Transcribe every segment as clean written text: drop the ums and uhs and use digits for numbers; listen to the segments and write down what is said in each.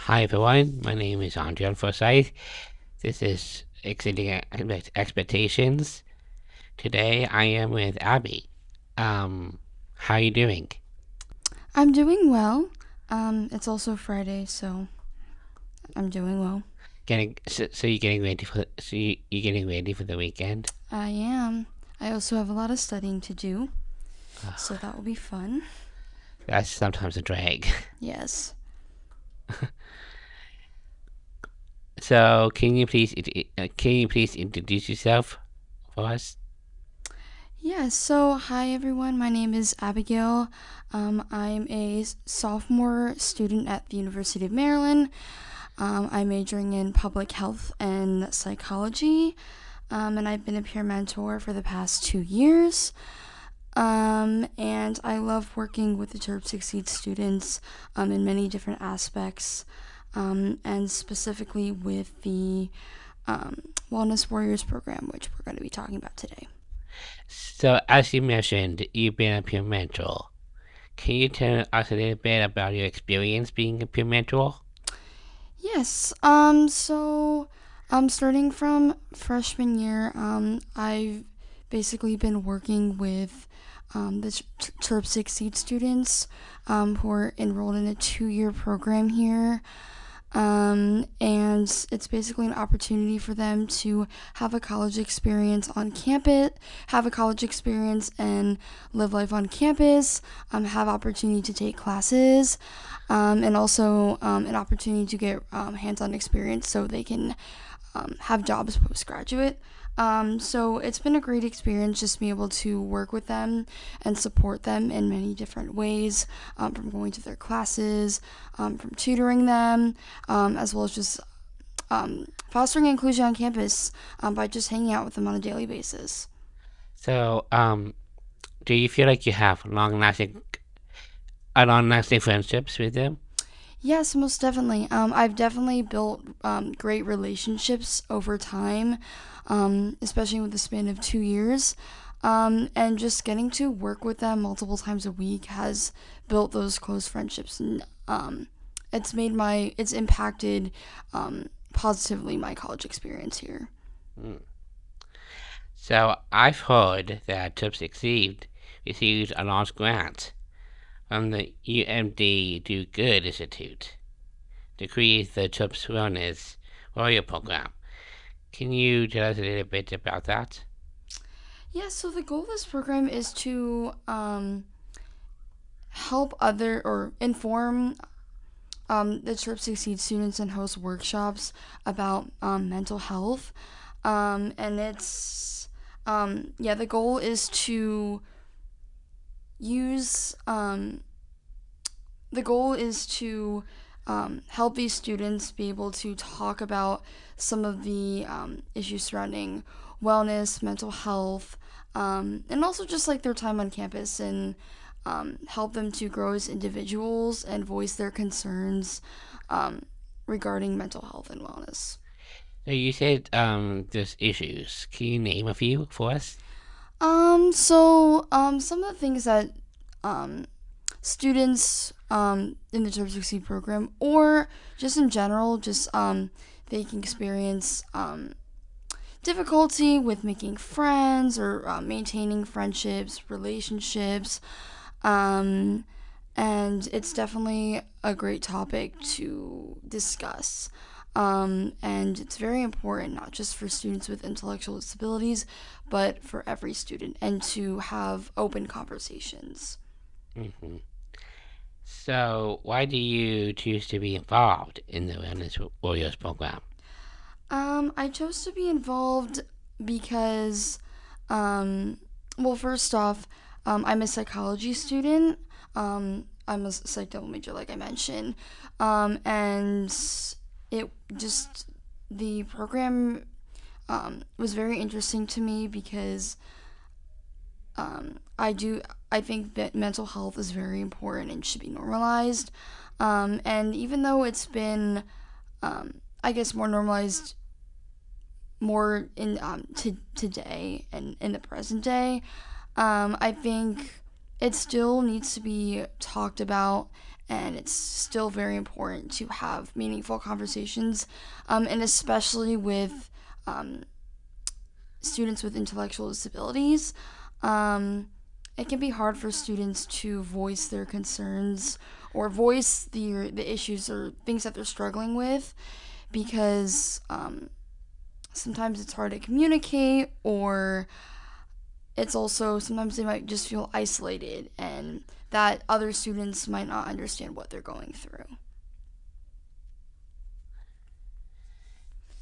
Hi everyone, my name is Andrea Forsyth. This is Exceeding Expectations. Today I am with Abby. How are you doing? I'm doing well. It's also Friday, so I'm doing well. So you're getting ready for you're getting ready for the weekend. I am. I also have a lot of studying to do, Uh, so that will be fun. that's sometimes a drag. Yes. So can you please introduce yourself for us? Yes, so hi everyone. My name is Abigail. I'm a sophomore student at the University of Maryland. I'm majoring in public health and psychology, and I've been a peer mentor for the past 2 years. And I love working with the Terp Succeed students in many different aspects, and specifically with the Wellness Warriors program, which we're going to be talking about today. So as you mentioned, you've been a peer mentor. Can you tell us a little bit about your experience being a peer mentor? Yes, starting from freshman year, I've basically been working with the Terp Succeed students who are enrolled in a 2 year program here. And it's basically an opportunity for them to have a college experience on campus, have a college experience and live life on campus, have opportunity to take classes, and also an opportunity to get hands-on experience so they can have jobs postgraduate. So it's been a great experience just being able to work with them and support them in many different ways, from going to their classes, from tutoring them, as well as just fostering inclusion on campus by just hanging out with them on a daily basis. So, do you feel like you have long-lasting friendships with them? Yes, most definitely. I've definitely built great relationships over time, especially with the span of 2 years. And just getting to work with them multiple times a week has built those close friendships, and it's impacted positively my college experience here. Hmm. So, I've heard that Tip Succeed received a large grant from the UMD Do Good Institute to create the TIPS Wellness Warrior Program. Can you tell us a little bit about that? Yeah, so the goal of this program is to help other or inform the Trip Succeed students and host workshops about mental health. And the goal is to use, the goal is to help these students be able to talk about some of the issues surrounding wellness, mental health, and also just like their time on campus, and help them to grow as individuals and voice their concerns um, regarding mental health and wellness. So you said there's issues. Can you name a few for us? Some of the things that um, students in the Term 60 program, or just in general, just they can experience difficulty with making friends or maintaining friendships, relationships, um, and it's definitely a great topic to discuss. And it's very important, not just for students with intellectual disabilities, but for every student, and to have open conversations. Hmm. So, why do you choose to be involved in the Wellness Warriors program? I chose to be involved because, um, well, first off, I'm a psychology student. I'm a psych double major, like I mentioned, and it just the program was very interesting to me because I think that mental health is very important and should be normalized. And even though it's been, I guess, more normalized more in today and in the present day, I think it still needs to be talked about and it's still very important to have meaningful conversations, and especially with um, students with intellectual disabilities. Um, it can be hard for students to voice their concerns or voice the issues or things that they're struggling with because sometimes it's hard to communicate, or it's also sometimes they might just feel isolated and that other students might not understand what they're going through.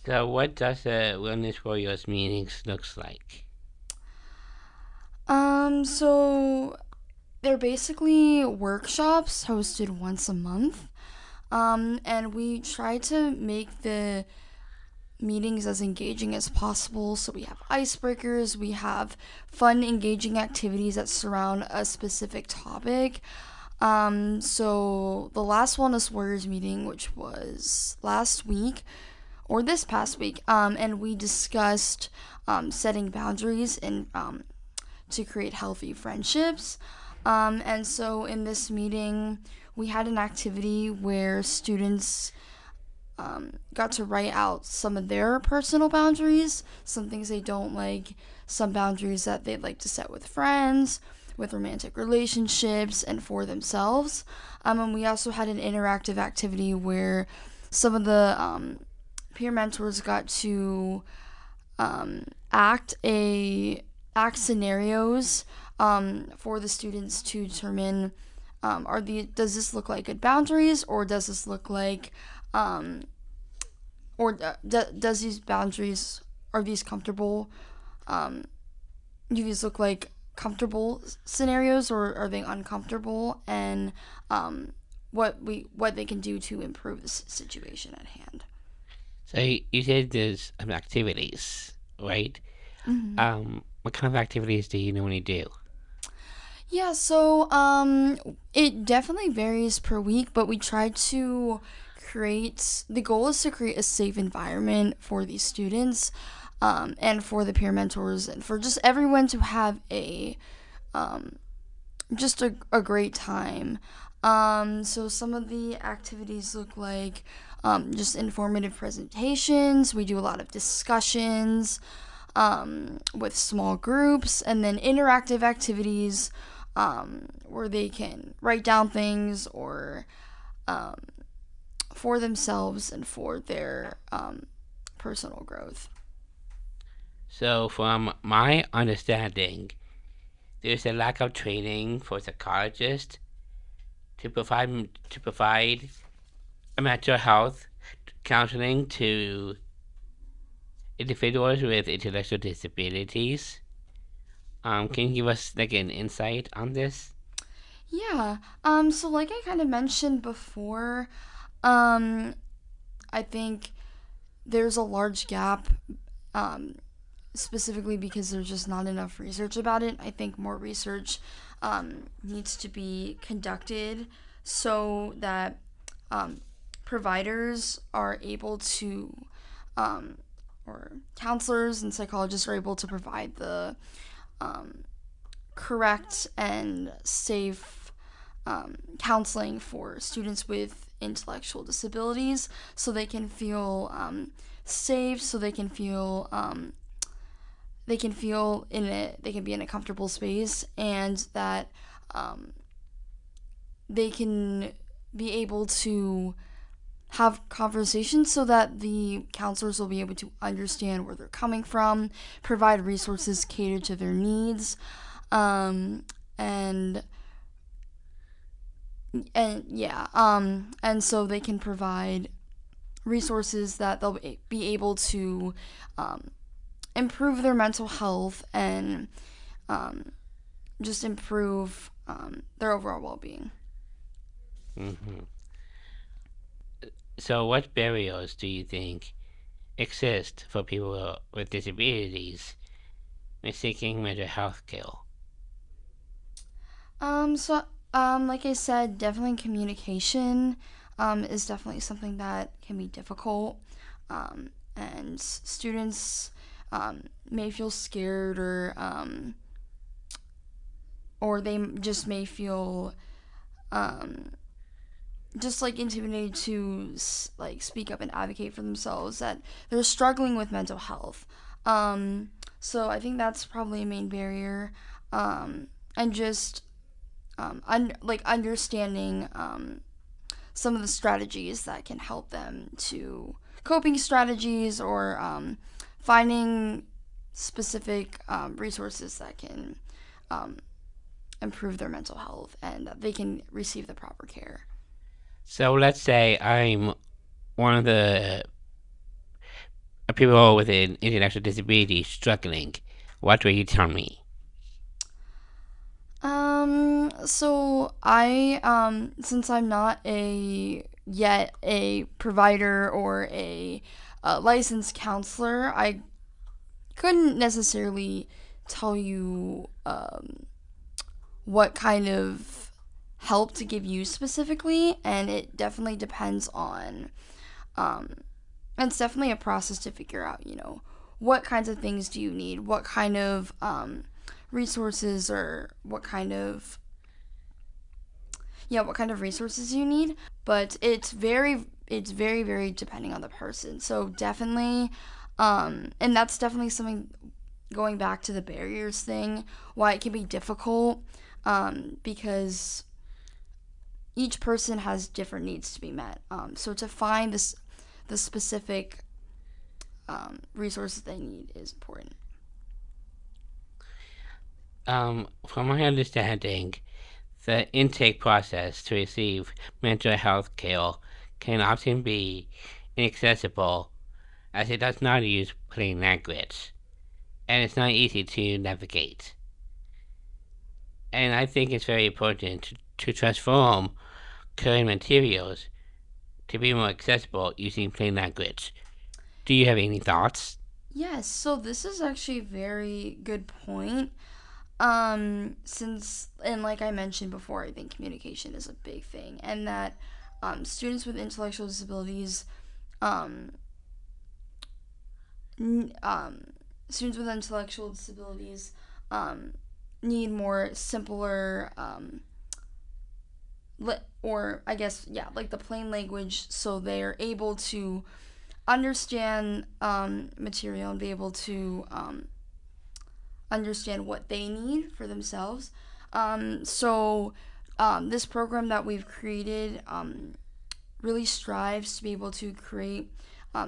So, what does a Wellness Warriors meetings looks like? So they're basically workshops hosted once a month. And we try to make the meetings as engaging as possible. So we have icebreakers, we have fun, engaging activities that surround a specific topic. So the last Wellness Warriors meeting, which was last week or this past week, and we discussed setting boundaries and to create healthy friendships. And so in this meeting, we had an activity where students got to write out some of their personal boundaries, some things they don't like, some boundaries that they'd like to set with friends, with romantic relationships, and for themselves. And we also had an interactive activity where some of the peer mentors got to um, act a act scenarios for the students to determine does this look like good boundaries, or does this look like um, does these boundaries, are these comfortable, um, do these look like comfortable scenarios, or are they uncomfortable, and what they can do to improve the situation at hand. So, you said there's activities, right? Mm-hmm. What kind of activities do you normally do? Yeah, so it definitely varies per week, but we try to create, the goal is to create a safe environment for these students, and for the peer mentors, and for just everyone to have um, a great time. So some of the activities look like just informative presentations. We do a lot of discussions with small groups, and then interactive activities where they can write down things or um, for themselves and for their personal growth. So, from my understanding, there's a lack of training for psychologists to provide mental health counseling to individuals with intellectual disabilities. Can you give us like an insight on this? Yeah. So like I kind of mentioned before, um, I think there's a large gap, um, specifically because there's just not enough research about it. I think more research needs to be conducted so that um, providers are able to, um, or counselors and psychologists are able to provide the um, correct and safe counseling for students with intellectual disabilities so they can feel safe, so they can feel in it, they can be in a comfortable space, and that um, they can be able to have conversations so that the counselors will be able to understand where they're coming from, provide resources catered to their needs, um, and and so they can provide resources that they'll be able to um, improve their mental health and um, just improve their overall well-being. Hmm. So, what barriers do you think exist for people with disabilities when seeking mental health care? So like I said, definitely communication is definitely something that can be difficult, and students may feel scared, or they just may feel um, just like intimidated to like speak up and advocate for themselves, that they're struggling with mental health. So I think that's probably a main barrier, and just like understanding some of the strategies that can help them to coping strategies, or finding specific resources that can um, improve their mental health and that they can receive the proper care. So let's say I'm one of the people with an intellectual disability struggling. What will you tell me? So I, since I'm not a provider or a licensed counselor, I couldn't necessarily tell you what kind of help to give you specifically, and it definitely depends on, um, and it's definitely a process to figure out, what kinds of things do you need, what kind of resources, or what kind of resources you need. But it's very, very depending on the person. So definitely, and that's definitely something, going back to the barriers thing, why it can be difficult, because each person has different needs to be met. So to find the specific resources they need is important. From my understanding, the intake process to receive mental health care can often be inaccessible as it does not use plain language and it's not easy to navigate. And I think it's very important to transform current materials to be more accessible using plain language. Do you have any thoughts? Yes, so this is actually a very good point. Since, and like I mentioned before, I think communication is a big thing, and that students with intellectual disabilities, um, n- um, students with intellectual disabilities, um, need more simpler, or I guess, yeah, like the plain language, so they are able to understand material and be able to understand what they need for themselves. So this program that we've created really strives to be able to create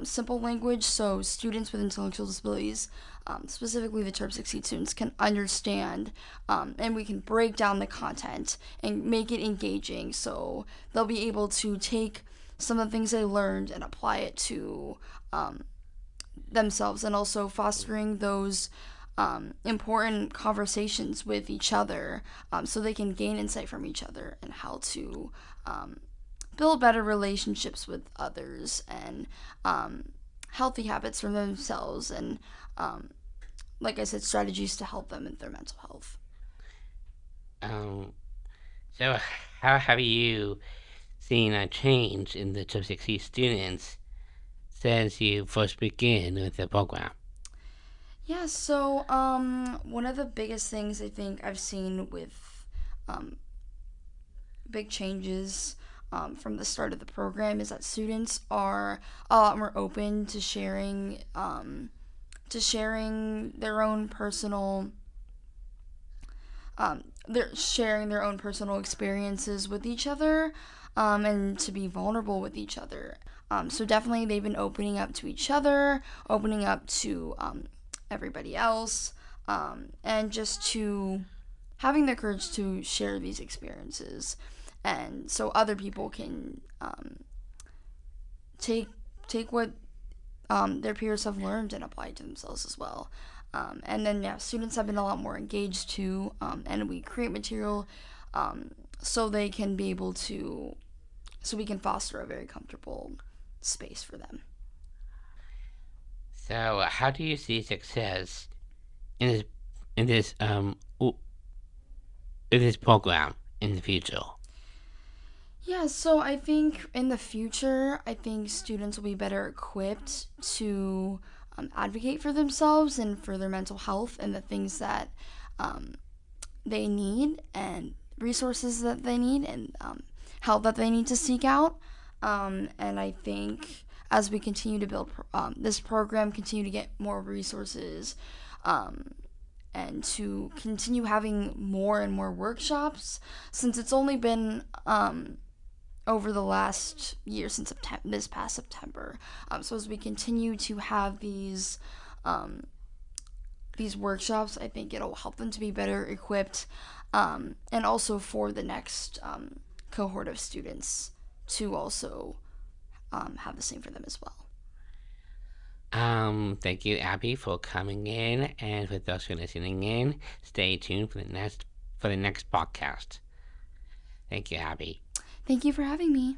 simple language, so students with intellectual disabilities, specifically the TERP Succeed students, can understand, and we can break down the content and make it engaging, so they'll be able to take some of the things they learned and apply it to themselves, and also fostering those important conversations with each other, so they can gain insight from each other and how to um, build better relationships with others, and healthy habits for themselves, and like I said, strategies to help them in their mental health. Um, so, how have you seen a change in the Succeed students since you first began with the program? Yeah, so one of the biggest things I think I've seen with um, big changes from the start of the program is that students are a lot more open to sharing their own personal they're sharing their own personal experiences with each other, and to be vulnerable with each other. So definitely they've been opening up to each other, opening up to everybody else, and just to having the courage to share these experiences, and so other people can take take what their peers have learned and apply it to themselves as well. And then, yeah, students have been a lot more engaged too, and we create material so they can be able to, so we can foster a very comfortable space for them. So, how do you see success in this in this um in this program in the future? Yeah, so I think in the future, I think students will be better equipped to advocate for themselves and for their mental health and the things that um, they need, and resources that they need, and help that they need to seek out. And I think as we continue to build this program, continue to get more resources, um, and to continue having more and more workshops, since it's only been over the last year since this past September. So as we continue to have um, these workshops, I think it'll help them to be better equipped, and also for the next cohort of students to also have the same for them as well. Thank you, Abby, for coming in, and for those who are listening in, stay tuned for the next podcast. Thank you, Abby. Thank you for having me.